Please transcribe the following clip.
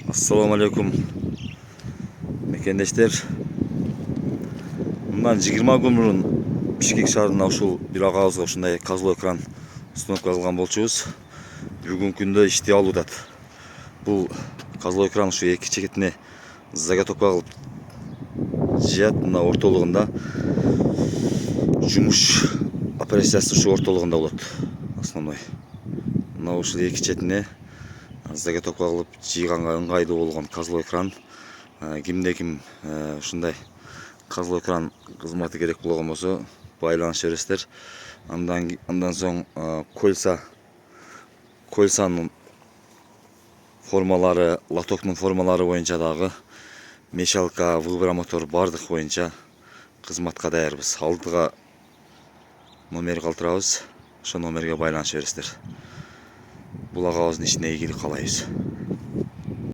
Assalamu alaikum мекендештер. Мындан 20 күн мурун Бишкек шаарына ушул бир агабызга ушундай казылуу экран установка кылган болчубуз. Бүгүнкү күндө иштей алуудат. Бул казылуу экран ушу эки чекетине заготовка кылып жаят. Мына ортолугунда жумуш операциясы ушу ортолугунда болот. Основной. Мына ушул эки четине заготовка кылып жыйганга ыңгайлуу болгон казылуу экран. Кимде ким ушундай казылуу экран кызматы керек болгон болсо байланышып бересиздер. Андан соң кольцанын формалары, лотоктун формалары боюнча дагы мешалка, вибромотор бардык боюнча кызматка даярбыз. Алдыга номер калтырабыз. Ошол номерге байланышып бересиздер. Бул агабыздын ишине ийгилик каалайбыз.